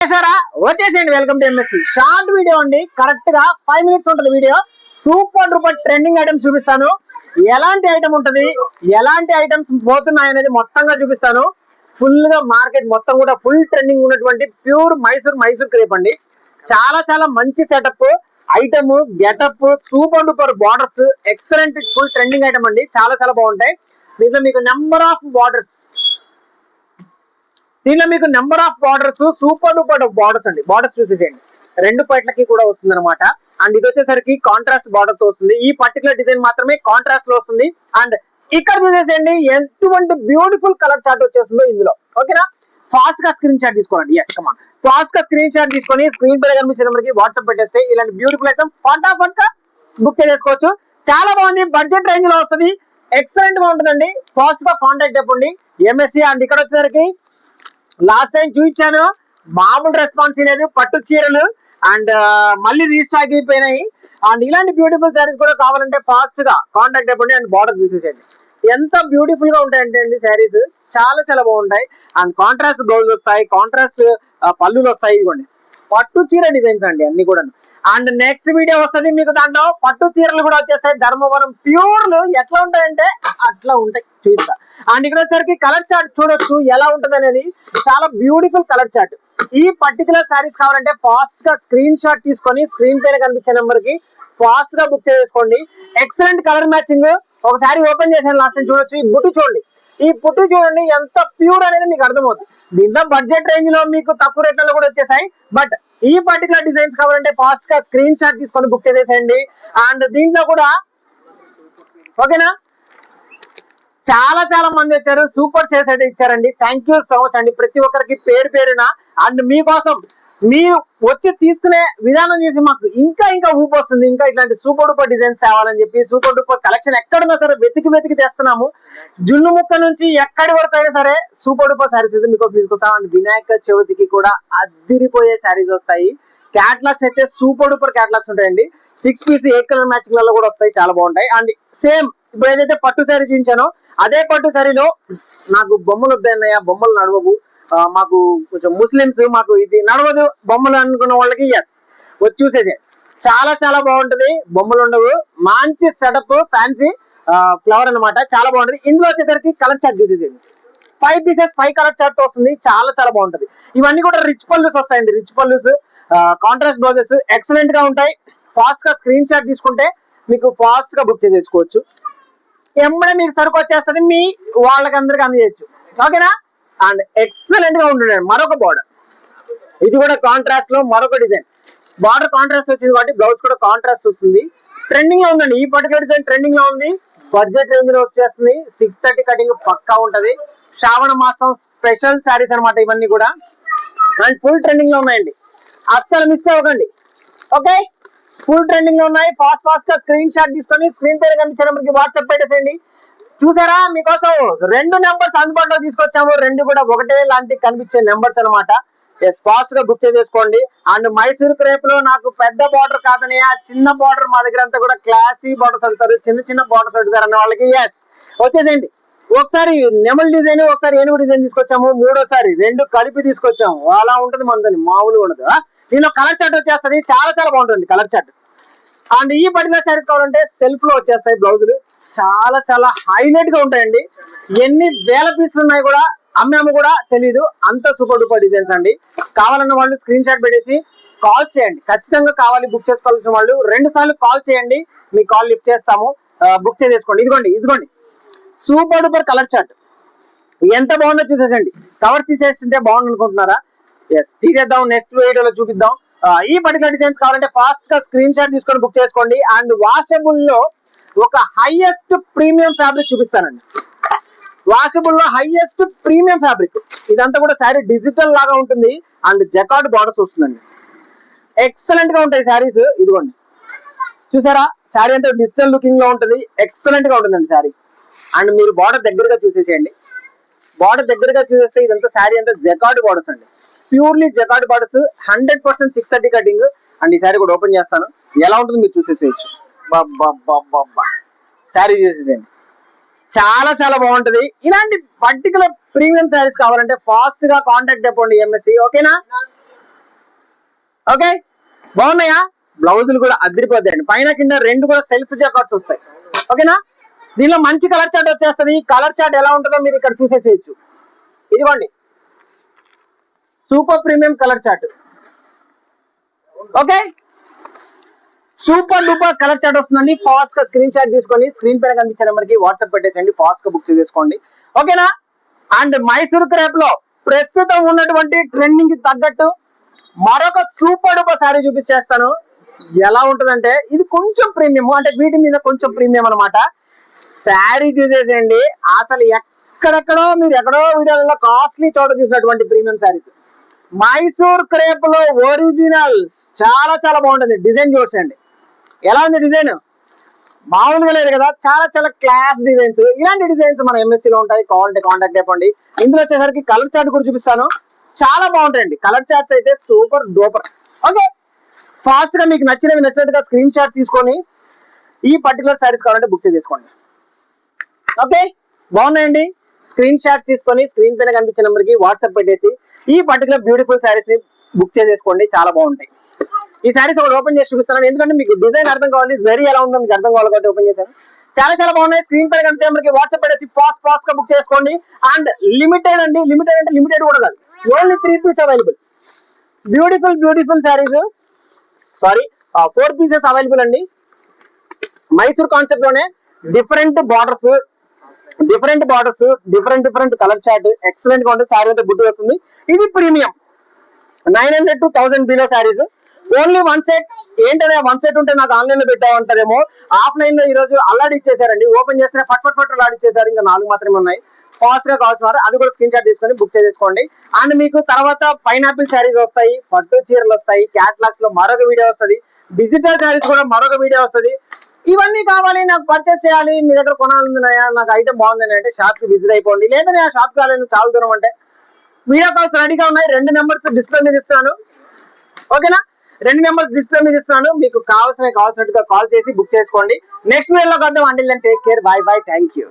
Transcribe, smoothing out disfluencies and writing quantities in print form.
వచ్చేసేయండి. Welcome to MSc. Short video అండి, correct గా 5 minutes ఉంటుంది video. Super duper trending items చూపిస్తాను. ఎలాంటి ఐటమ్ ఉంటది, ఎలాంటి ఐటమ్స్ పోతున్నాయి అనేది మొత్తంగా చూపిస్తాను. ఫుల్ గా మార్కెట్ మొత్తం కూడా ఫుల్ ట్రెండింగ్ ఉన్నటువంటి ప్యూర్ మైసూర్ క్రేప్ అండి. చాలా చాలా మంచి setup item, getup, super duper borders, excellent full trending item అండి. చాలా చాలా బాగుంటాయి. దీంట్లో మీకు number of borders super duper borders అండి. బార్డర్స్ చూసేసేయండి, 2 పైట్లకి కూడా వస్తుంది అనమాట. అండ్ ఇది వచ్చేసరికి కాంట్రాస్ట్ బార్డర్ తో వస్తుంది. ఈ పర్టికులర్ డిజైన్ మాత్రమే కాంట్రాస్ట్ లో వస్తుంది. అండ్ ఇక్కడ చూసేసేయండి ఎటువంటి బ్యూటిఫుల్ కలర్ చార్ట్ వచ్చేస్తుందో ఇందులో. ఓకేనా, ఫాస్ట్ గా స్క్రీన్ షాట్ తీసుకోండి. ఎస్ కమాన్, ఫాస్ట్ గా స్క్రీన్ షాట్ తీసుకొని స్క్రీన్ పైన కనిపించే నెంబర్కి వాట్సాప్ పెట్టేస్తే ఇలాంటి బ్యూటిఫుల్ ఐటమ్ ఫటాఫట్ గా బుక్ చేసుకోవచ్చు. చాలా బాగుంది, బడ్జెట్ రేంజ్ లో వస్తుంది, ఎక్సలెంట్ గా ఉంటుందండి. ఫాస్ట్ గా కాంటాక్ట్ చెప్పండి ఎంఎస్సి. అండ్ ఇక్కడ వచ్చేసరికి లాస్ట్ టైం చూపించాను, మామూలు రెస్పాన్స్ లేదు. పట్టు చీరలు అండ్ మళ్ళీ రీస్టాక్ అయిపోయినాయి. అండ్ ఇలాంటి బ్యూటిఫుల్ శారీస్ కూడా కావాలంటే ఫాస్ట్ గా కాంటాక్ట్ అయిపోండి. అండ్ బార్డర్ చూసేసేయండి, ఎంత బ్యూటిఫుల్ గా ఉంటాయంటే అండి శారీస్ చాలా చాలా బాగుంటాయి. అండ్ కాంట్రాస్ట్ బ్లౌజ్ వస్తాయి, కాంట్రాస్ట్ పళ్ళులు వస్తాయి. ఇవ్వండి పట్టు చీర డిజైన్స్ అండి అన్ని కూడా. అండ్ నెక్స్ట్ వీడియో వస్తుంది మీకు, దాంట్లో పట్టు చీరలు కూడా వచ్చేస్తాయి. ధర్మవరం ప్యూర్లు ఎట్లా ఉంటాయంటే అట్లా ఉంటాయి, చూపిస్తా. అండ్ ఇక్కడ వచ్చేసరికి కలర్ చార్ట్ చూడొచ్చు ఎలా ఉంటుంది అనేది. చాలా బ్యూటిఫుల్ కలర్ చార్ట్. ఈ పర్టికులర్ శారీస్ కావాలంటే ఫాస్ట్ గా స్క్రీన్ షాట్ తీసుకొని స్క్రీన్ పైన కనిపించే నెంబర్ కి ఫాస్ట్ గా బుక్ చేసుకోండి. Excellent colour matching. ఒకసారి ఓపెన్ చేసాను లాస్ట్ టైం, చూడొచ్చు. ఈ బుట్టు చూడండి, ఈ పుట్టు చూడండి ఎంత ప్యూర్ అనేది మీకు అర్థమవుతుంది. దీంట్లో బడ్జెట్ రేంజ్ లో మీకు తక్కువ రేట్లలో కూడా వచ్చేసాయి. బట్ ఈ పర్టికులర్ డిజైన్స్ కావాలంటే ఫాస్ట్ గా స్క్రీన్ షాట్ తీసుకొని బుక్ చేసేసేయండి. అండ్ దీంట్లో కూడా ఓకేనా, చాలా చాలా మంది వచ్చారు, సూపర్ సేల్స్ అయితే ఇచ్చారండి. థ్యాంక్ యూ సో మచ్ అండి ప్రతి ఒక్కరికి పేరు పేరున. అండ్ మీకోసం మీరు వచ్చి తీసుకునే విధానం చూసి మాకు ఇంకా ఇంకా ఊపు వస్తుంది. ఇంకా ఇట్లాంటి సూపర్ డూపర్ డిజైన్స్ తేవాలని చెప్పి సూపర్ డూపర్ కలెక్షన్ ఎక్కడున్నా సరే వెతికి తెస్తున్నాము. జున్ను ముక్క నుంచి ఎక్కడి వరకు అయినా సరే సూపర్ డూపర్ శారీస్ అయితే మీకోసం తీసుకొస్తాం. అండ్ వినాయక చవితికి కూడా అద్దిరిపోయే శారీస్ వస్తాయి. క్యాటలాగ్స్ అయితే సూపర్ డూపర్ క్యాటలాగ్స్ ఉంటాయండి. 6 piece 8 కలర్ మ్యాచింగ్ లలో కూడా వస్తాయి, చాలా బాగుంటాయి. అండ్ సేమ్ ఇప్పుడు ఏదైతే పట్టు శారీ చూపించానో అదే పట్టు శారీలో నాకు బొమ్మలు వద్దన్నయ్య, బొమ్మలు నడవవు, మాకు కొంచెం ముస్లిమ్స్, మాకు ఇది నడవదు బొమ్మలు అనుకున్న వాళ్ళకి ఎస్ వచ్చి చూసేసే. చాలా చాలా బాగుంటది, బొమ్మలు ఉండవు, మంచి సెటప్, ఫ్యాన్సీ ఫ్లవర్ అనమాట. చాలా బాగుంటది. ఇందులో వచ్చేసరికి కలర్ చార్ట్ చూసేసేయండి, 5 pieces 5 కలర్ చార్ట్ వస్తుంది. చాలా చాలా బాగుంటది. ఇవన్నీ కూడా రిచ్ పల్లూస్ వస్తాయండి, rich pallus, contrast blouses excellent గా ఉంటాయి. ఫాస్ట్ గా స్క్రీన్ షాట్ తీసుకుంటే మీకు ఫాస్ట్ గా బుక్ చేసుకోవచ్చు. ఎమ్మడే మీకు సరుకు వచ్చేస్తుంది, మీ వాళ్ళకందరికి అందజేయచ్చు. ఓకేనా. అండ్ ఎక్సలెంట్ గా ఉంటుంది మరొక బార్డర్. ఇది కూడా కాంట్రాస్ట్ లో మరొక డిజైన్. బార్డర్ కాంట్రాస్ట్ వచ్చింది కాబట్టి బ్లౌజ్ కూడా కాంట్రాస్ట్ వస్తుంది. ట్రెండింగ్ లో ఉందండి ఈ పర్టికులర్ డిజైన్, ట్రెండింగ్ లో ఉంది. బడ్జెట్ రేంజ్ లో వచ్చేస్తుంది. 630 కటింగ్ పక్కా ఉంటది. శ్రావణ మాసం స్పెషల్ శారీస్ అనమాట ఇవన్నీ కూడా. అండ్ ఫుల్ ట్రెండింగ్ లో ఉన్నాయండి, అస్సలు మిస్ అవ్వకండి. ఓకే, ఫుల్ ట్రెండింగ్ లో ఉన్నాయి. ఫాస్ట్ గా స్క్రీన్ షాట్ తీసుకొని స్క్రీన్ పైన కనిపించే నెంబర్కి వాట్సాప్ పెట్టేసేయండి. చూసారా, మీకోసం 2 నెంబర్స్ అందుబాటులో తీసుకొచ్చాము. 2 కూడా ఒకటే లాంటి కనిపించే నెంబర్స్ అనమాట. ఫాస్ట్ గా బుక్ చేసుకోండి. అండ్ మైసూర్ క్రేప్ లో నాకు పెద్ద బార్డర్ కాదని ఆ చిన్న బార్డర్ మా దగ్గర అంతా కూడా క్లాసీ బార్డర్స్ అడుగుతారు, చిన్న బార్డర్స్ అడుగుతారు అన్న వాళ్ళకి ఎస్ వచ్చేసేయండి. ఒకసారి నెమల్ డిజైన్, ఒకసారి ఏనుగు డిజైన్ తీసుకొచ్చాము, మూడోసారి 2 కలిపి తీసుకొచ్చాము. అలా ఉంటుంది మనదని, మామూలుగా ఉండదు. దీనిలో కలర్ చార్ట్ వచ్చేస్తుంది, చాలా చాలా బాగుంటుంది కలర్ చార్ట్. అండ్ ఈ పర్టికులర్ శారీస్ కావాలంటే సెల్ఫ్ లో వచ్చేస్తాయి బ్లౌజులు, చాలా చాలా హైలైట్ గా ఉంటాయండి. ఎన్ని వేల పీసులు ఉన్నాయి కూడా అమ్మాము కూడా తెలీదు, అంత సూపర్ డూపర్ డిజైన్స్ అండి. కావాలన్న వాళ్ళు స్క్రీన్ షాట్ పెట్టేసి కాల్ చేయండి. ఖచ్చితంగా కావాలి బుక్ చేసుకోవాల్సిన వాళ్ళు 2 సార్లు కాల్ చేయండి, మీ కాల్ లిఫ్ట్ చేస్తాము, బుక్ చేసుకోండి. ఇదిగోండి సూపర్ డూపర్ కలర్ చార్ట్ ఎంత బాగుందో చూసేసండి. కవర్ తీసేస్తుంటే బాగుంది అనుకుంటున్నారా? ఎస్ తీసేద్దాం, నెక్స్ట్ వీడియోలో చూపిద్దాం. ఈ పర్టికులర్ డిజైన్స్ కావాలంటే ఫాస్ట్ గా స్క్రీన్ షాట్ తీసుకొని బుక్ చేసుకోండి. అండ్ వాషబుల్ లో ఒక హైయెస్ట్ ప్రీమియం ఫ్యాబ్రిక్ చూపిస్తానండి. వాషబుల్ లో హైయెస్ట్ ప్రీమియం ఫ్యాబ్రిక్. ఇదంతా కూడా శారీ డిజిటల్ లాగా ఉంటుంది. అండ్ జకార్డ్ బార్డర్స్ వస్తుందండి, ఎక్సలెంట్ గా ఉంటాయి శారీస్. ఇదిగోండి చూసారా, శారీ అంతా డిజిటల్ లుకింగ్ లో ఉంటుంది, ఎక్సలెంట్ గా ఉంటుందండి శారీ. అండ్ మీరు బార్డర్ దగ్గరగా చూసేసేయండి. బార్డర్ దగ్గరగా చూసేస్తే ఇదంతా శారీ అంతా జకార్డ్ బార్డర్స్ అండి, purely jacquard borders, 100% 630 cutting. And ఈ శారీ కూడా ఓపెన్ చేస్తాను, ఎలా ఉంటుంది మీరు చూసేసేయచ్చు. శారీ చూసేసేయండి, చాలా చాలా బాగుంటది. ఇలాంటి పర్టికులర్ ప్రీమియం శారీస్ కావాలంటే ఫాస్ట్ గా కాంటాక్ట్ అయిపోండి ఎంఎస్సి. ఓకేనా. ఓకే, బాగున్నాయా? బ్లౌజులు కూడా అదిరిపోతాయండి, పైన కింద రెండు కూడా సెల్ఫ్ జాకెట్స్ వస్తాయి. ఓకేనా, దీనిలో మంచి కలర్ చార్ట్ వచ్చేస్తుంది. కలర్ చార్ట్ ఎలా ఉంటుందో మీరు ఇక్కడ చూసేసేయచ్చు. ఇదిగోండి super premium colour chart. Okay, super duper colour chart వస్తుందండి. ఫాస్ట్ గా స్క్రీన్ షాట్ తీసుకొని స్క్రీన్ పైన కనిపించే నెంబర్ కి వాట్సాప్ పెట్టేసండి, ఫాస్ట్ గా బుక్ చేసుకోండి. ఓకేనా, అండ్ మైసూర్ క్రేప్ లో ప్రస్తుతం ఉన్నటువంటి ట్రెండింగ్ కి తగ్గట్టు మరొక సూపర్ డూపర్ శారీ చూపించేస్తాను. ఎలా ఉంటుందంటే ఇది కొంచెం ప్రీమియం, అంటే వీటి మీద కొంచెం ప్రీమియం అనమాట. శారీ చూసేసేయండి, అసలు ఎక్కడెక్కడో మీరు ఎక్కడో వీడియోలలో కాస్ట్లీ చోట చూసినటువంటి ప్రీమియం శారీస్. మైసూర్ క్రేప్ లో ఒరిజినల్స్ చాలా చాలా బాగుంటుంది. డిజైన్ చూసేయండి ఎలా ఉంది, డిజైన్ మామూలుగా లేదు కదా, చాలా చాలా క్లాస్ డిజైన్స్. ఇలాంటి డిజైన్స్ మన ఎంఎస్సీ లో ఉంటాయి, కావాలంటే కాంటాక్ట్ అయిపోండి. ఇందులో వచ్చేసరికి కలర్ చార్ట్ కూడా చూపిస్తాను, చాలా బాగుంటాయండి కలర్ చార్ట్స్ అయితే సూపర్ డూపర్. ఓకే, ఫాస్ట్ గా మీకు నచ్చినట్టుగా స్క్రీన్ షాట్ తీసుకొని ఈ పర్టికులర్ శారీస్ కావాలంటే బుక్ చేసుకోండి. ఓకే, బాగున్నాయండి. స్క్రీన్ షాట్స్ తీసుకొని స్క్రీన్ పైన కనిపించే నెంబర్ కి వాట్సాప్ పెట్టేసి ఈ పర్టికులర్ బ్యూటిఫుల్ శారీస్ ని బుక్ చేసుకోండి, చాలా బాగుంటాయి. ఈ శారీస్ ఒకటి ఓపెన్ చేసి చూపిస్తాను, ఎందుకంటే మీకు డిజైన్ అర్థం కావాలి, జరీ ఎలా ఉందో మీకు అర్థం కావాలి కాబట్టి ఓపెన్ చేశాను. చాలా చాలా బాగున్నాయి. స్క్రీన్ పైన కనిపించే నెంబర్ కి వాట్సాప్ పెట్టేసి ఫాస్ట్ గా బుక్ చేసుకోండి. అండ్ లిమిటెడ్ అండి, లిమిటెడ్ అంటే లిమిటెడ్ కూడా కాదు, only 3 piece available. Beautiful saris, sorry 4 pieces available అండి. మైసూర్ కాన్సెప్ట్ లోనే different borders, different colour chart, excellent గా ఉంటుంది. శారీ అయితే బుట్టి వస్తుంది. ఇది premium 900 to 1000 below saris. Only 1 set. ఏంటనే 1 సెట్ ఉంటే నాకు ఆన్లైన్ లో పెట్టామంటారేమో, ఆఫ్లైన్ లో ఈ రోజు అల్లాడి ఇచ్చేసారండి. ఓపెన్ చేస్తే ఫట్ అల్లాడి ఇచ్చేసారు, ఇంకా 4 మాత్రమే ఉన్నాయి. ఫాస్ట్ గా కావాల్సిన అది కూడా స్క్రీన్ షాట్ తీసుకొని బుక్ చేసుకోండి. అండ్ మీకు తర్వాత పైనాపిల్ శారీస్ వస్తాయి, పట్టు చీరలు వస్తాయి, క్యాట్లాగ్స్ లో మరొక వీడియో వస్తుంది, డిజిటల్ శారీస్ కూడా మరొక వీడియో వస్తుంది. ఇవన్నీ కావాలి, నాకు పర్చేస్ చేయాలి, మీ దగ్గర కొనాలన్నాయా, నాకు ఐటమ్ బాగుందని అంటే షాప్ కి విజిట్ అయిపోండి. లేదని ఆ షాప్ కాలేదు చాలా దూరం అంటే వీడియో కాల్స్ రెడీగా ఉన్నాయి. 2 నెంబర్స్ డిస్ప్లే మీద ఇస్తాను. ఓకేనా, 2 నెంబర్స్ డిస్ప్లే మీద ఇస్తాను, మీకు కావాల్సినట్టుగా కాల్ చేసి బుక్ చేసుకోండి. నెక్స్ట్ వీడియోలో కద్దాం. Until then take care, bye bye, thank you.